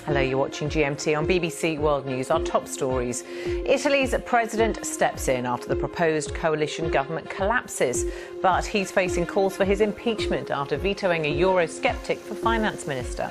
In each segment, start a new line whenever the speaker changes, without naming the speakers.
Hello, you're watching GMT on BBC World News. Our top stories. Italy's president steps in after the proposed coalition government collapses, but he's facing calls for his impeachment after vetoing a Eurosceptic for finance minister.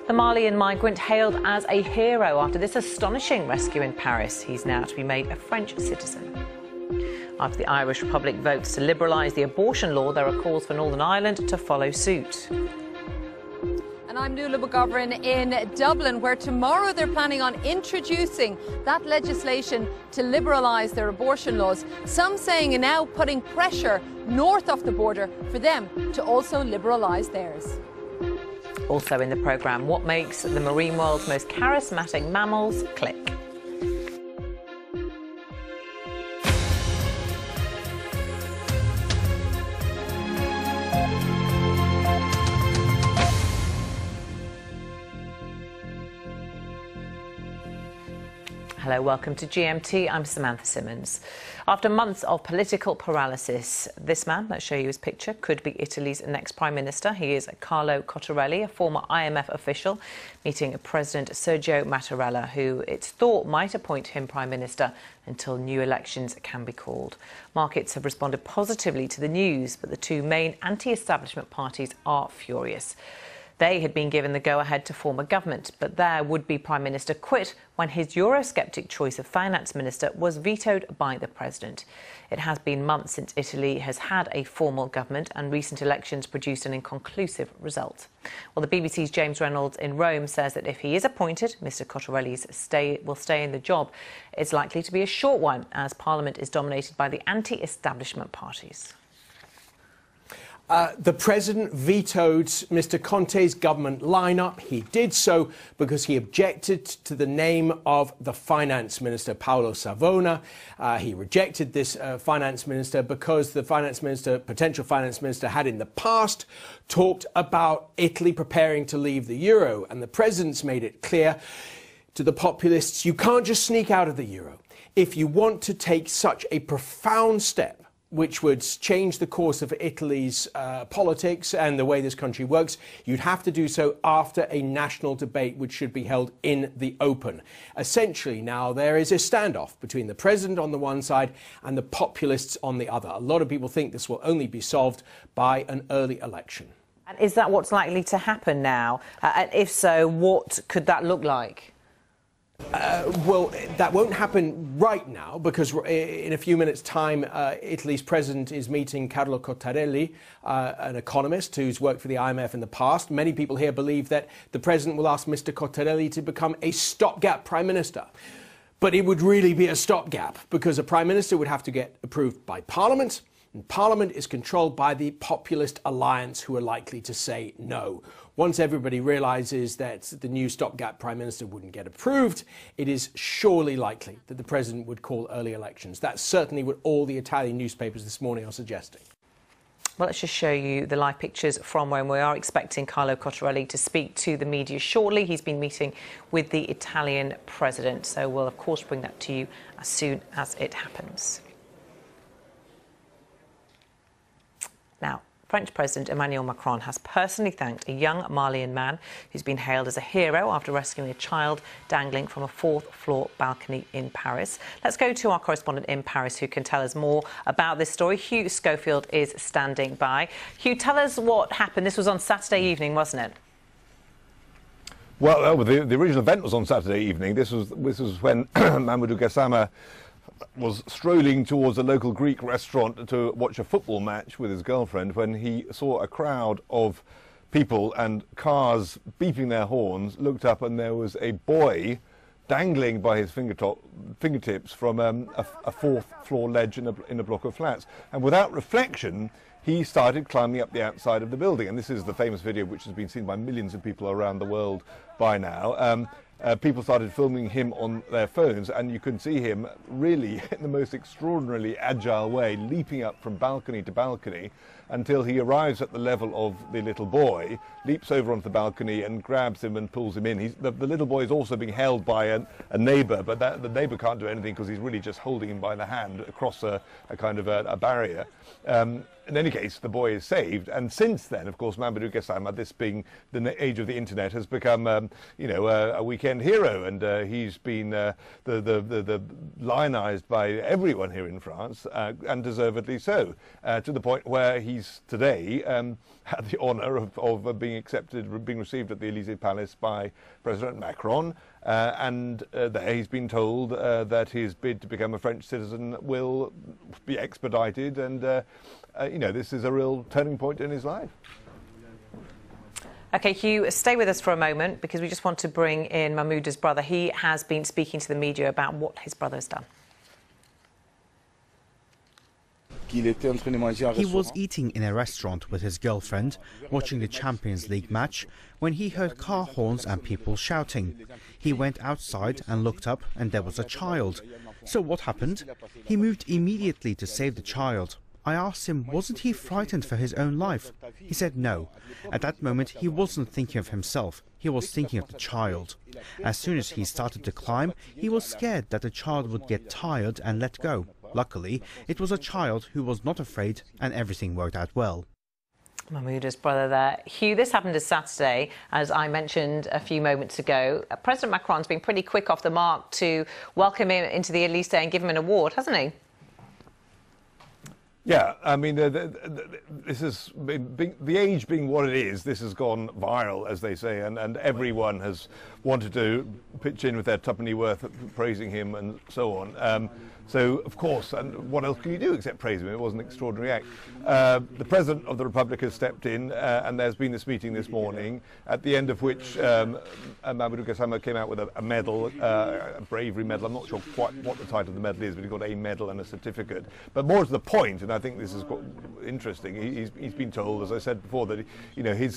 The Malian migrant hailed as a hero after this astonishing rescue in Paris. He's now to be made a French citizen. After the Irish Republic votes to liberalise the abortion law, there are calls for Northern Ireland to follow suit.
And I'm Nuala McGovern in Dublin, where tomorrow they're planning on introducing that legislation to liberalise their abortion laws. Some saying are now putting pressure north of the border for them to also liberalise theirs.
Also in the programme, what makes the marine world's most charismatic mammals click? Hello, welcome to GMT. I'm Samantha Simmons. After months of political paralysis, this man, let's show you his picture, could be Italy's next Prime Minister. He is Carlo Cottarelli, a former IMF official, meeting President Sergio Mattarella, who it's thought might appoint him Prime Minister until new elections can be called. Markets have responded positively to the news, but the two main anti-establishment parties are furious. They had been given the go-ahead to form a government, but their would-be Prime Minister quit when his Eurosceptic choice of finance minister was vetoed by the president. It has been months since Italy has had a formal government, and recent elections produced an inconclusive result. Well, the BBC's James Reynolds in Rome says that if he is appointed, Mr Cottarelli's will stay in the job. It's likely to be a short one, as Parliament is dominated by the anti-establishment parties.
The president vetoed Mr Conte's government lineup. He did so because he objected to the name of the finance minister, Paolo Savona. He rejected this finance minister because the potential finance minister, had in the past talked about Italy preparing to leave the euro. And the president's made it clear to the populists, you can't just sneak out of the euro. If you want to take such a profound step, which would change the course of Italy's politics and the way this country works, you'd have to do so after a national debate which should be held in the open. Essentially now there is a standoff between the president on the one side and the populists on the other. A lot of people think this will only be solved by an early election.
And is that what's likely to happen now? And if so, what could that look like?
Well, that won't happen right now because in a few minutes' time, Italy's president is meeting Carlo Cottarelli, an economist who's worked for the IMF in the past. Many people here believe that the president will ask Mr Cottarelli to become a stopgap prime minister. But it would really be a stopgap because a prime minister would have to get approved by Parliament. And Parliament is controlled by the populist alliance, who are likely to say no. Once everybody realises that the new stopgap prime minister wouldn't get approved, it is surely likely that the president would call early elections. That's certainly what all the Italian newspapers this morning are suggesting.
Well, let's just show you the live pictures from when we are expecting Carlo Cottarelli to speak to the media shortly. He's been meeting with the Italian president, so we'll of course bring that to you as soon as it happens. Now, French President Emmanuel Macron has personally thanked a young Malian man who's been hailed as a hero after rescuing a child dangling from a fourth-floor balcony in Paris. Let's go to our correspondent in Paris who can tell us more about this story. Hugh Schofield is standing by. Hugh, tell us what happened. This was on Saturday evening, wasn't it?
Well, the original event was on Saturday evening. This was when Mamadou Gassama was strolling towards a local Greek restaurant to watch a football match with his girlfriend when he saw a crowd of people and cars beeping their horns, looked up, and there was a boy dangling by his fingertips from a fourth-floor ledge in a block of flats. And without reflection, he started climbing up the outside of the building. And this is the famous video which has been seen by millions of people around the world by now. People started filming him on their phones, and you can see him really in the most extraordinarily agile way, leaping up from balcony to balcony until he arrives at the level of the little boy, leaps over onto the balcony and grabs him and pulls him in. The little boy is also being held by a neighbour, but the neighbour can't do anything because he's really just holding him by the hand across a kind of a barrier. in any case, the boy is saved, and since then, of course, Mamadou Gassama, this being the age of the internet, has become, a weekend hero, and he's been the lionised by everyone here in France, and deservedly so, to the point where he's today had the honour of being received at the Elysee Palace by President Macron, and there he's been told that his bid to become a French citizen will be expedited, and this is a real turning point in his life.
OK, Hugh, stay with us for a moment, because we just want to bring in Mamoudou's brother. He has been speaking to the media about what his brother has done.
He was eating in a restaurant with his girlfriend, watching the Champions League match, when he heard car horns and people shouting. He went outside and looked up, and there was a child. So what happened? He moved immediately to save the child. I asked him, wasn't he frightened for his own life? He said no. At that moment, he wasn't thinking of himself. He was thinking of the child. As soon as he started to climb, he was scared that the child would get tired and let go. Luckily, it was a child who was not afraid, and everything worked out well.
Mamoudou's brother there. Hugh, this happened this Saturday, as I mentioned a few moments ago. President Macron's been pretty quick off the mark to welcome him into the Elysee and give him an award, hasn't he?
Yeah, I mean, this is the age being what it is. This has gone viral, as they say, and everyone has wanted to pitch in with their tuppenny worth, praising him and so on. So, of course, and what else can you do except praise him? It was an extraordinary act. The President of the Republic has stepped in, and there's been this meeting this morning, at the end of which Mamadou Gassama came out with a medal, a bravery medal. I'm not sure quite what the title of the medal is, but he got a medal and a certificate. But more to the point, and I think this is quite interesting, he's been told, as I said before, that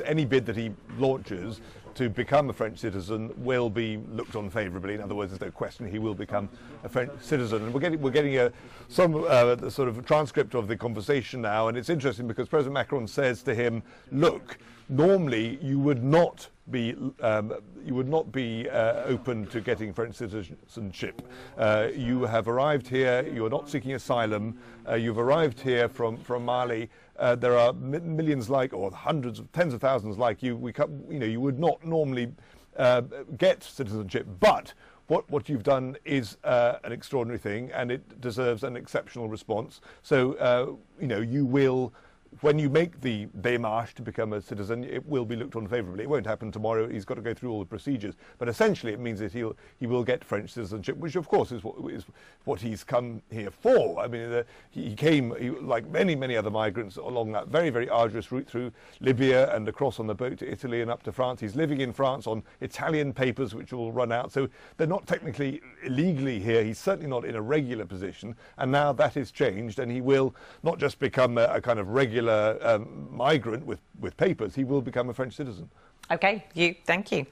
any bid that he launches to become a French citizen will be looked on favourably. In other words, there's no question he will become a French citizen. And we're getting some sort of transcript of the conversation now, and it's interesting because President Macron says to him, "Look, normally you would not be open to getting French citizenship. You have arrived here. You are not seeking asylum. You've arrived here from Mali. There are millions or hundreds of tens of thousands like you. You would not normally get citizenship, but what you've done is an extraordinary thing, and it deserves an exceptional response. So you will." When you make the démarche to become a citizen, it will be looked on favourably. It won't happen tomorrow. He's got to go through all the procedures. But essentially, it means that he will get French citizenship, which, of course, is what he's come here for. I mean, he came, like many other migrants, along that very, very arduous route through Libya and across on the boat to Italy and up to France. He's living in France on Italian papers, which will run out. So they're not technically illegally here. He's certainly not in a regular position. And now that is changed, and he will not just become a kind of regular migrant with papers, he will become a French citizen. OK, thank you.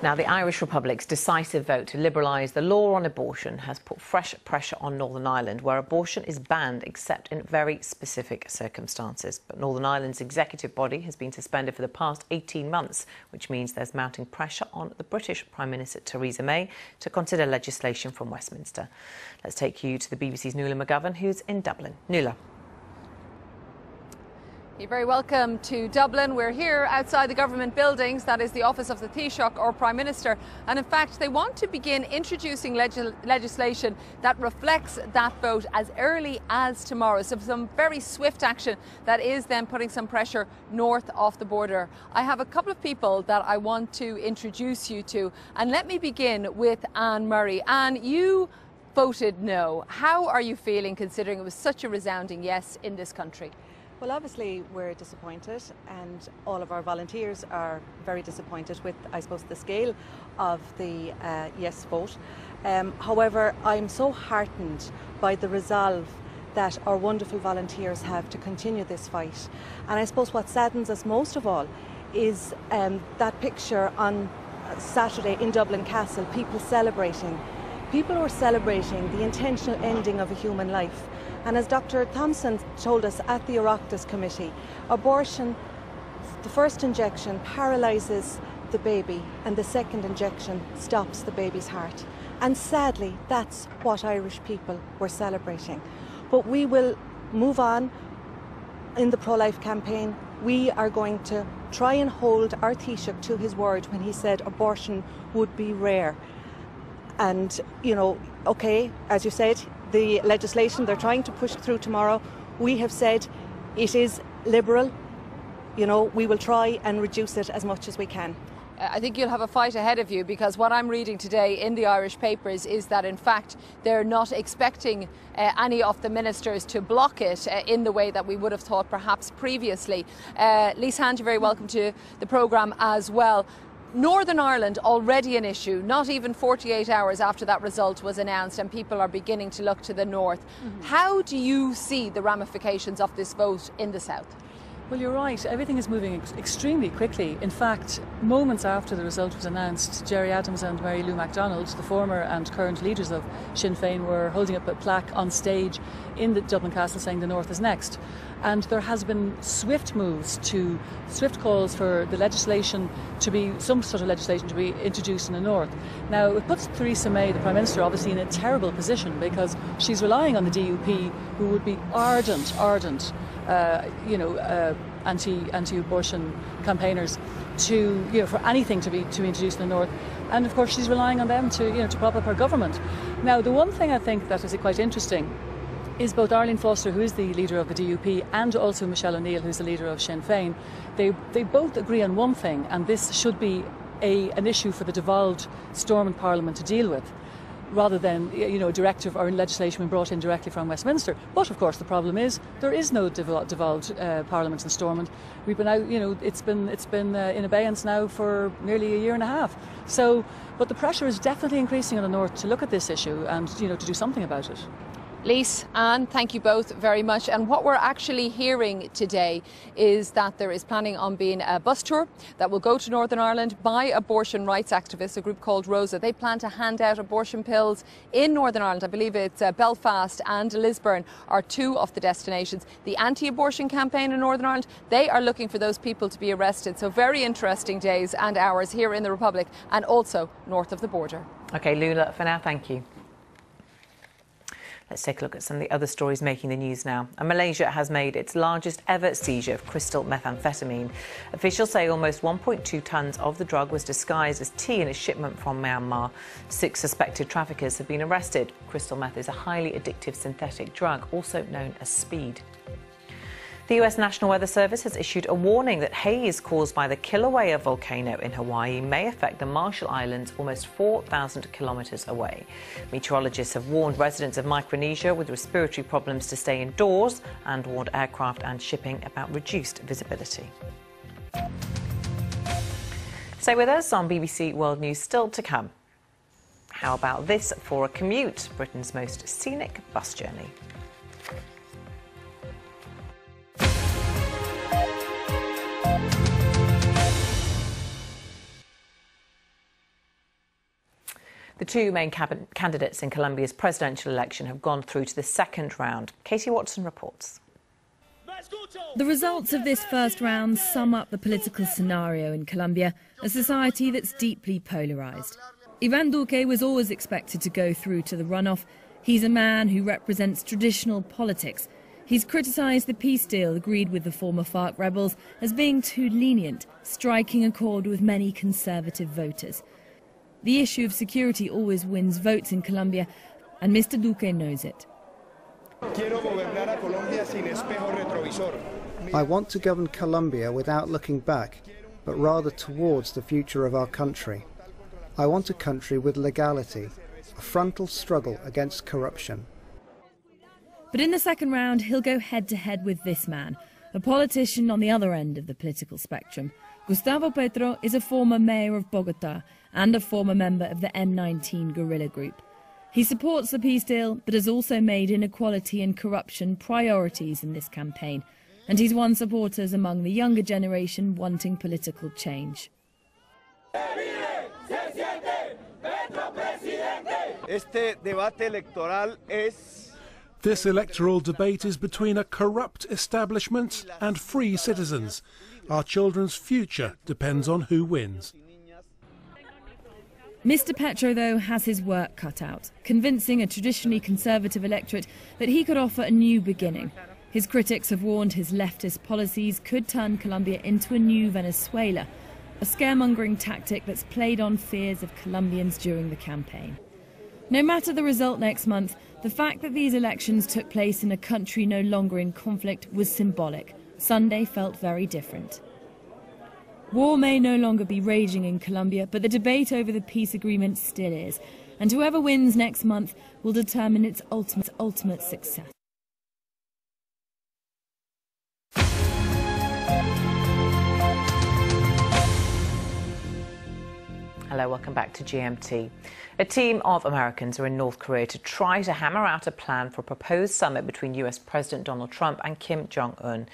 Now, the Irish Republic's decisive vote to liberalise the law on abortion has put fresh pressure on Northern Ireland, where abortion is banned except in very specific circumstances. But Northern Ireland's executive body has been suspended for the past 18 months, which means there's mounting pressure on the British Prime Minister Theresa May to consider legislation from Westminster. Let's take you to the BBC's Nuala McGovern, who's in Dublin. Nuala.
You're very welcome to Dublin. We're here outside the government buildings, that is the office of the Taoiseach or Prime Minister, and in fact they want to begin introducing legislation that reflects that vote as early as tomorrow. So some very swift action that is then putting some pressure north of the border. I have a couple of people that I want to introduce you to, and let me begin with Anne Murray. Anne, you voted no. How are you feeling considering it was such a resounding yes in this country?
Well, obviously we're disappointed, and all of our volunteers are very disappointed with, I suppose, the scale of the yes vote. However, I'm so heartened by the resolve that our wonderful volunteers have to continue this fight. And I suppose what saddens us most of all is that picture on Saturday in Dublin Castle, people celebrating. People were celebrating the intentional ending of a human life. And as Dr. Thompson told us at the Oireachtas Committee, abortion, the first injection paralyses the baby and the second injection stops the baby's heart. And sadly, that's what Irish people were celebrating. But we will move on in the pro-life campaign. We are going to try and hold our Taoiseach to his word when he said abortion would be rare. And, you know, OK, as you said, the legislation they're trying to push through tomorrow, we have said it is liberal. You know, we will try and reduce it as much as we can.
I think you'll have a fight ahead of you, because what I'm reading today in the Irish papers is that in fact they're not expecting any of the ministers to block it in the way that we would have thought perhaps previously. Lise Hand, you're very welcome to the programme as well. Northern Ireland already an issue, not even 48 hours after that result was announced, and people are beginning to look to the north. How do you see the ramifications of this vote in the south?
Well, you're right. Everything is moving extremely quickly. In fact, moments after the result was announced, Gerry Adams and Mary Lou MacDonald, the former and current leaders of Sinn Féin, were holding up a plaque on stage in the Dublin Castle saying the North is next. And there has been swift calls for the legislation to be, some sort of legislation to be introduced in the North. Now, it puts Theresa May, the Prime Minister, obviously in a terrible position, because she's relying on the DUP, who would be ardent anti-abortion campaigners to, for anything to be introduced in the North, and of course she's relying on them to prop up her government. Now, the one thing I think that is quite interesting is both Arlene Foster, who is the leader of the DUP, and also Michelle O'Neill, who's the leader of Sinn Féin. They both agree on one thing, and this should be an issue for the devolved Stormont Parliament to deal with, rather than a directive or legislation being brought in directly from Westminster. But of course the problem is there is no devolved Parliament in Stormont. We've been out, it's been in abeyance now for nearly a year and a half. So, but the pressure is definitely increasing on the North to look at this issue and to do something about it.
Lise, Anne, thank you both very much. And what we're actually hearing today is that there is planning on being a bus tour that will go to Northern Ireland by abortion rights activists, a group called Rosa. They plan to hand out abortion pills in Northern Ireland. I believe it's Belfast and Lisburn are two of the destinations. The anti-abortion campaign in Northern Ireland, they are looking for those people to be arrested. So very interesting days and hours here in the Republic and also north of the border.
OK, Lula, for now, thank you. Let's take a look at some of the other stories making the news now. And Malaysia has made its largest ever seizure of crystal methamphetamine. Officials say almost 1.2 tonnes of the drug was disguised as tea in a shipment from Myanmar. 6 suspected traffickers have been arrested. Crystal meth is a highly addictive synthetic drug, also known as speed. The US National Weather Service has issued a warning that haze caused by the Kilauea volcano in Hawaii may affect the Marshall Islands almost 4,000 kilometres away. Meteorologists have warned residents of Micronesia with respiratory problems to stay indoors and warned aircraft and shipping about reduced visibility. Stay with us on BBC World News, still to come. How about this for a commute? Britain's most scenic bus journey. The two main candidates in Colombia's presidential election have gone through to the second round. Katie Watson reports.
The results of this first round sum up the political scenario in Colombia, a society that's deeply polarised. Iván Duque was always expected to go through to the runoff. He's a man who represents traditional politics. He's criticised the peace deal agreed with the former FARC rebels as being too lenient, striking a chord with many conservative voters. The issue of security always wins votes in Colombia, and Mr. Duque knows it.
I want to govern Colombia without looking back, but rather towards the future of our country. I want a country with legality, a frontal struggle against corruption.
But in the second round, he'll go head-to-head with this man, a politician on the other end of the political spectrum. Gustavo Petro is a former mayor of Bogotá and a former member of the M19 guerrilla group. He supports the peace deal, but has also made inequality and corruption priorities in this campaign, and he's won supporters among the younger generation wanting political change.
This electoral debate is between a corrupt establishment and free citizens. Our children's future depends on who wins.
Mr Petro, though, has his work cut out, convincing a traditionally conservative electorate that he could offer a new beginning. His critics have warned his leftist policies could turn Colombia into a new Venezuela, a scaremongering tactic that's played on fears of Colombians during the campaign. No matter the result next month, the fact that these elections took place in a country no longer in conflict was symbolic. Sunday felt very different. War may no longer be raging in Colombia, but the debate over the peace agreement still is, and whoever wins next month will determine its ultimate success.
Hello, welcome back to GMT. A team of Americans are in North Korea to try to hammer out a plan for a proposed summit between US President Donald Trump and Kim Jong-un.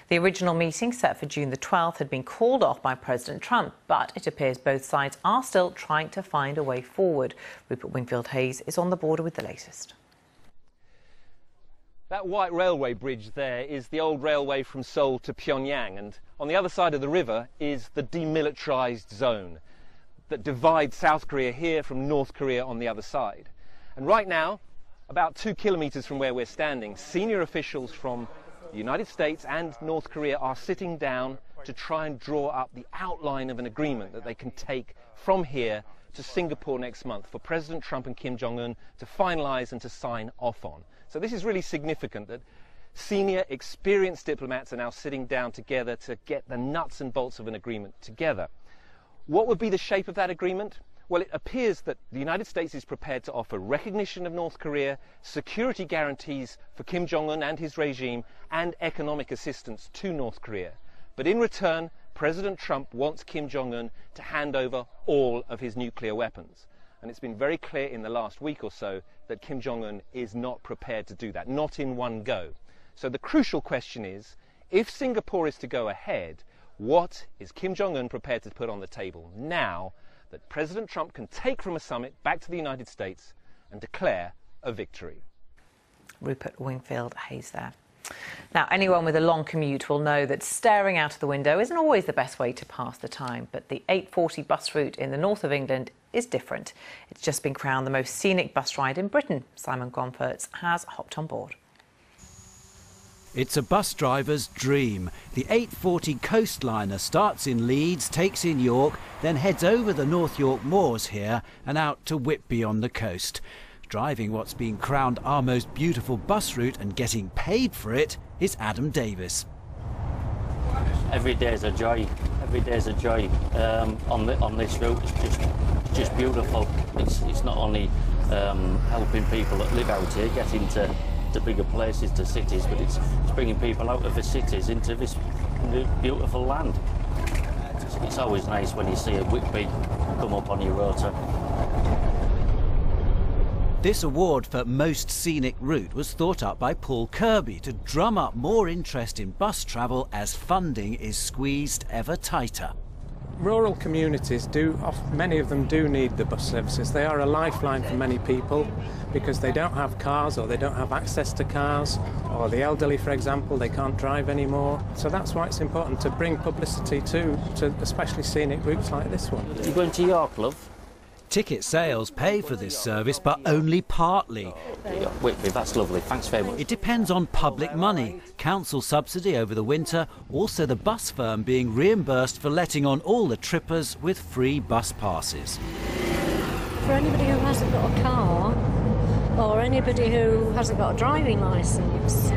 The original meeting, set for June the 12th, had been called off by President Trump, but it appears both sides are still trying to find a way forward. Rupert Wingfield-Hayes is on the border with the latest.
That white railway bridge there is the old railway from Seoul to Pyongyang, and on the other side of the river is the demilitarized zone that divides South Korea here from North Korea on the other side. And right now, about 2 kilometers from where we're standing, senior officials from the United States and North Korea are sitting down to try and draw up the outline of an agreement that they can take from here to Singapore next month for President Trump and Kim Jong-un to finalize and to sign off on. So this is really significant that senior, experienced diplomats are now sitting down together to get the nuts and bolts of an agreement together. What would be the shape of that agreement? Well, it appears that the United States is prepared to offer recognition of North Korea, security guarantees for Kim Jong-un and his regime, and economic assistance to North Korea. But in return, President Trump wants Kim Jong-un to hand over all of his nuclear weapons. And it's been very clear in the last week or so that Kim Jong-un is not prepared to do that, not in one go. So the crucial question is, if Singapore is to go ahead, what is Kim Jong-un prepared to put on the table now that President Trump can take from a summit back to the United States and declare a victory?
Rupert Wingfield-Hayes there. Now, anyone with a long commute will know that staring out of the window isn't always the best way to pass the time, but the 840 bus route in the north of England is different. It's just been crowned the most scenic bus ride in Britain. Simon Gompertz has hopped on board.
It's a bus driver's dream. The 840 coastliner starts in Leeds, takes in York, then heads over the North York moors here and out to Whitby on the coast. Driving what's been crowned our most beautiful bus route and getting paid for it is Adam Davis.
Every day is a joy. Every day is a joy on this route. It's just beautiful. It's not only helping people that live out here get into bigger places, to cities, but it's bringing people out of the cities into this beautiful land. It's always nice when you see a Whitby come up on your rota.
This award for Most Scenic Route was thought up by Paul Kirby to drum up more interest in bus travel as funding is squeezed ever tighter.
Rural communities many of them do need the bus services. They are a lifeline for many people because they don't have cars or they don't have access to cars, or the elderly, for example, they can't drive anymore. So that's why it's important to bring publicity to especially scenic routes like this one.
You going to York, love?
Ticket sales pay for this service, but only partly.
Whitby, that's lovely. Thanks very much.
It depends on public money, council subsidy over the winter, also the bus firm being reimbursed for letting on all the trippers with free bus passes.
For anybody who hasn't got a car, or anybody who hasn't got a driving licence,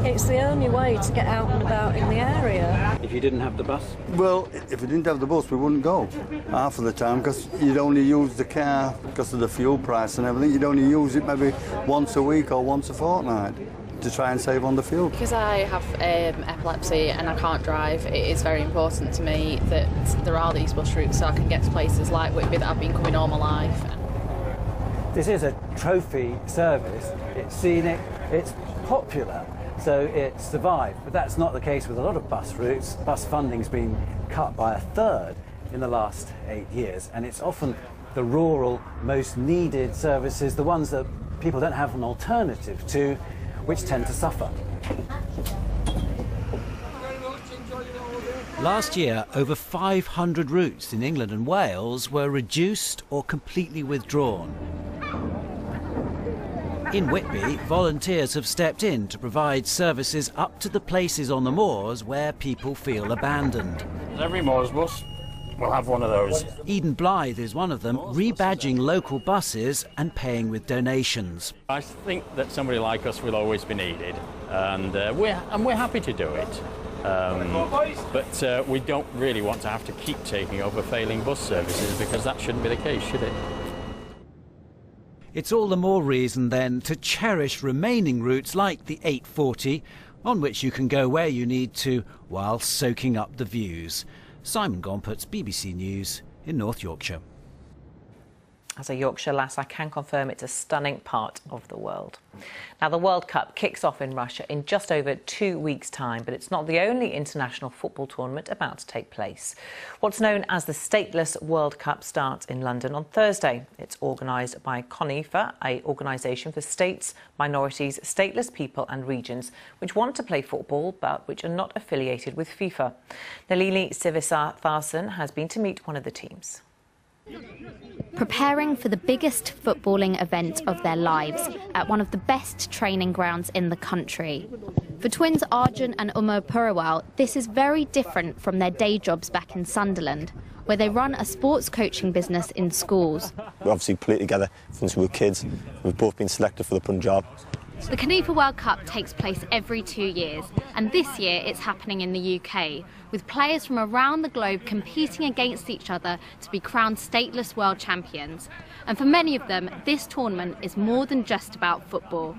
it's the only way to get out and about in the area.
If you didn't have the bus?
Well, if we didn't have the bus, we wouldn't go half of the time, because you'd only use the car because of the fuel price and everything. You'd only use it maybe once a week or once a fortnight to try and save on the fuel.
Because I have epilepsy and I can't drive, it is very important to me that there are these bus routes so I can get to places like Whitby that I've been coming all my life.
This is a trophy service. It's scenic, it's popular, so it survived. But that's not the case with a lot of bus routes. Bus funding's been cut by a third in the last 8 years, and it's often the rural, most needed services, the ones that people don't have an alternative to, which tend to suffer.
Last year, over 500 routes in England and Wales were reduced or completely withdrawn. In Whitby, volunteers have stepped in to provide services up to the places on the moors where people feel abandoned.
Every moors bus will have one of those.
Eden Blythe is one of them, rebadging local buses and paying with donations.
I think that somebody like us will always be needed, and we're happy to do it. But we don't really want to have to keep taking over failing bus services, because that shouldn't be the case, should it?
It's all the more reason then to cherish remaining routes like the 840, on which you can go where you need to while soaking up the views. Simon Gompertz, BBC News in North Yorkshire.
As a Yorkshire lass, I can confirm it's a stunning part of the world. Now, the World Cup kicks off in Russia in just over 2 weeks' time, but it's not the only international football tournament about to take place. What's known as the Stateless World Cup starts in London on Thursday. It's organised by CONIFA, an organisation for states, minorities, stateless people and regions which want to play football but which are not affiliated with FIFA. Nalini Sivasatharasan has been to meet one of the teams.
Preparing for the biggest footballing event of their lives at one of the best training grounds in the country. For twins Arjun and Umar Purawal, this is very different from their day jobs back in Sunderland, where they run a sports coaching business in schools.
We obviously play together since we were kids. We've both been selected for the Punjab.
The CONIFA World Cup takes place every 2 years, and this year it's happening in the UK, with players from around the globe competing against each other to be crowned stateless world champions. And for many of them, this tournament is more than just about football.